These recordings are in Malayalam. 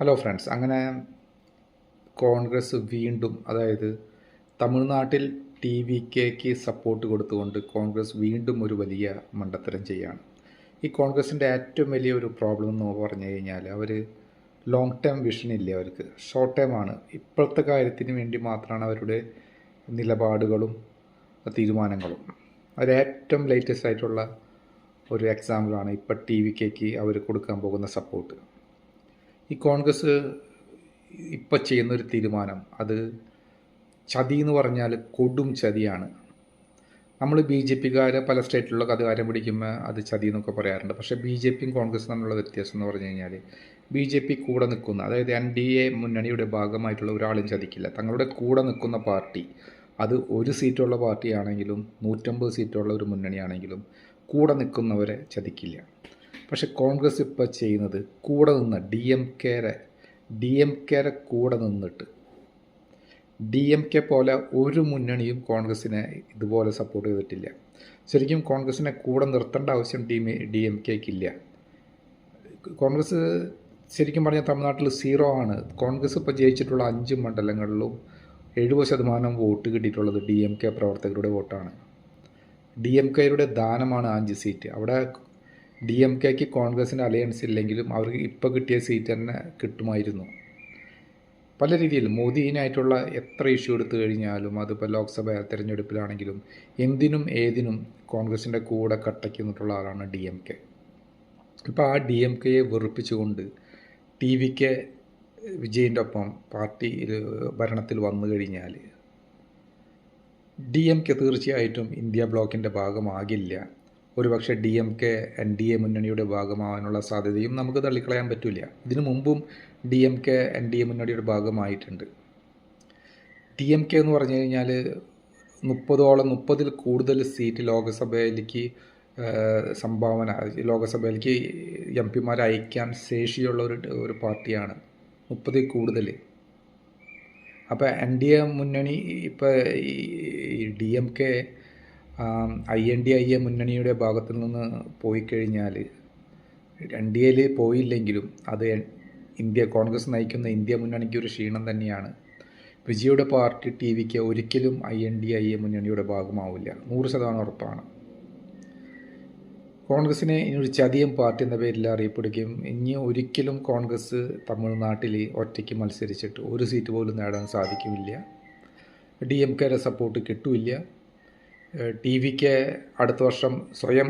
ഹലോ ഫ്രണ്ട്സ്, അങ്ങനെ കോൺഗ്രസ് വീണ്ടും, അതായത് തമിഴ്നാട്ടിൽ TVKക്ക് സപ്പോർട്ട് കൊടുത്തുകൊണ്ട് കോൺഗ്രസ് വീണ്ടും ഒരു വലിയ മണ്ടത്തരം ചെയ്യാണ്. ഈ കോൺഗ്രസിൻ്റെ ഏറ്റവും വലിയ ഒരു പ്രോബ്ലം എന്ന് പറഞ്ഞു കഴിഞ്ഞാൽ അവർ ലോങ് ടേം വിഷൻ ഇല്ല. അവർക്ക് ഷോർട്ട് ടേം ആണ്. ഇപ്പോഴത്തെ കാര്യത്തിന് വേണ്ടി മാത്രമാണ് അവരുടെ നിലപാടുകളും തീരുമാനങ്ങളും. ഏറ്റവും ലേറ്റസ്റ്റ് ആയിട്ടുള്ള ഒരു എക്സാമ്പിളാണ് ഇപ്പോൾ TVKക്ക് അവർ കൊടുക്കാൻ പോകുന്ന സപ്പോർട്ട്. ഈ കോൺഗ്രസ് ഇപ്പം ചെയ്യുന്നൊരു തീരുമാനം അത് ചതി എന്ന് പറഞ്ഞാൽ കൊടും ചതിയാണ്. നമ്മൾ BJPക്കാരെ പല സ്റ്റേറ്റിലുള്ള കാര്യം പിടിക്കുമ്പോൾ അത് ചതി എന്നൊക്കെ പറയാറുണ്ട്. പക്ഷേ BJPയും കോൺഗ്രസും തമ്മിലുള്ള വ്യത്യാസം എന്ന് പറഞ്ഞു കഴിഞ്ഞാൽ BJP കൂടെ നിൽക്കുന്ന, അതായത് NDA മുന്നണിയുടെ ഭാഗമായിട്ടുള്ള ഒരാളും ചതിക്കില്ല. തങ്ങളുടെ കൂടെ നിൽക്കുന്ന പാർട്ടി അത് ഒരു സീറ്റുള്ള പാർട്ടിയാണെങ്കിലും 150 സീറ്റുള്ള ഒരു മുന്നണിയാണെങ്കിലും കൂടെ നിൽക്കുന്നവരെ ചതിക്കില്ല. പക്ഷെ കോൺഗ്രസ് ഇപ്പോൾ ചെയ്യുന്നത് കൂടെ നിന്ന് DMKരെ കൂടെ നിന്നിട്ട് DMK പോലെ ഒരു മുന്നണിയും കോൺഗ്രസിനെ ഇതുപോലെ സപ്പോർട്ട് ചെയ്തിട്ടില്ല. ശരിക്കും കോൺഗ്രസിനെ കൂടെ നിർത്തേണ്ട ആവശ്യം DMKക്കില്ല. കോൺഗ്രസ് ശരിക്കും പറഞ്ഞാൽ തമിഴ്നാട്ടിൽ 0 ആണ്. കോൺഗ്രസ് ഇപ്പോൾ ജയിച്ചിട്ടുള്ള 5 മണ്ഡലങ്ങളിലും 70% വോട്ട് കിട്ടിയിട്ടുള്ളത് DMK പ്രവർത്തകരുടെ വോട്ടാണ്. DMKയുടെ ദാനമാണ് 5 സീറ്റ്. അവിടെ DMKക്ക് കോൺഗ്രസിൻ്റെ അലയൻസ് ഇല്ലെങ്കിലും അവർക്ക് ഇപ്പോൾ കിട്ടിയ സീറ്റ് തന്നെ കിട്ടുമായിരുന്നു. പല രീതിയിൽ മോദിനായിട്ടുള്ള എത്ര ഇഷ്യൂ എടുത്തു കഴിഞ്ഞാലും, അതിപ്പോൾ ലോക്സഭ തിരഞ്ഞെടുപ്പിലാണെങ്കിലും എന്തിനും ഏതിനും കോൺഗ്രസിൻ്റെ കൂടെ കട്ടയ്ക്ക് ആളാണ് DMK. ഇപ്പോൾ ആ DMKയെ വെറുപ്പിച്ചുകൊണ്ട് TVK വിജയിൻ്റെ ഒപ്പം പാർട്ടി ഭരണത്തിൽ വന്നു കഴിഞ്ഞാൽ DMK തീർച്ചയായിട്ടും ഇന്ത്യ ബ്ലോക്കിൻ്റെ ഭാഗമാകില്ല. ഒരുപക്ഷെ DMK NDA മുന്നണിയുടെ ഭാഗമാകാനുള്ള സാധ്യതയും നമുക്ക് തള്ളിക്കളയാൻ പറ്റില്ല. ഇതിനു മുമ്പും DMK NDA മുന്നണിയുടെ ഭാഗമായിട്ടുണ്ട്. DMK എന്ന് പറഞ്ഞു കഴിഞ്ഞാൽ 30ൽ കൂടുതൽ സീറ്റ് ലോകസഭയിലേക്ക് ലോകസഭയിലേക്ക് MP-മാരെ അയക്കാൻ ശേഷിയുള്ള ഒരു പാർട്ടിയാണ്. 30ൽ കൂടുതൽ. അപ്പോൾ NDA മുന്നണി ഇപ്പോൾ ഈ DMK INDIA മുന്നണിയുടെ ഭാഗത്തു നിന്ന് പോയി കഴിഞ്ഞാൽ, NDAയിൽ പോയില്ലെങ്കിലും അത് കോൺഗ്രസ് നയിക്കുന്ന ഇന്ത്യ മുന്നണിക്ക് ഒരു ക്ഷീണം തന്നെയാണ്. വിജയുടെ പാർട്ടി TVK ഒരിക്കലും INDIA മുന്നണിയുടെ ഭാഗമാവില്ല, 100% ഉറപ്പാണ്. കോൺഗ്രസിനെ ഇനിയൊരു ചതിയം പാർട്ടി എന്ന പേരിൽ അറിയപ്പെടുകയും ഇനി ഒരിക്കലും കോൺഗ്രസ് തമിഴ്നാട്ടിൽ ഒറ്റയ്ക്ക് മത്സരിച്ചിട്ട് ഒരു സീറ്റ് പോലും നേടാൻ സാധിക്കുമില്ല. DMKയുടെ സപ്പോർട്ട് കിട്ടുമില്ല. TVK അടുത്ത വർഷം സ്വയം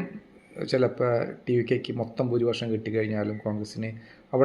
ചിലപ്പോൾ TVKക്ക് മൊത്തം ഭൂരിപക്ഷം കിട്ടിക്കഴിഞ്ഞാലും കോൺഗ്രസ്സിന് അവിടെ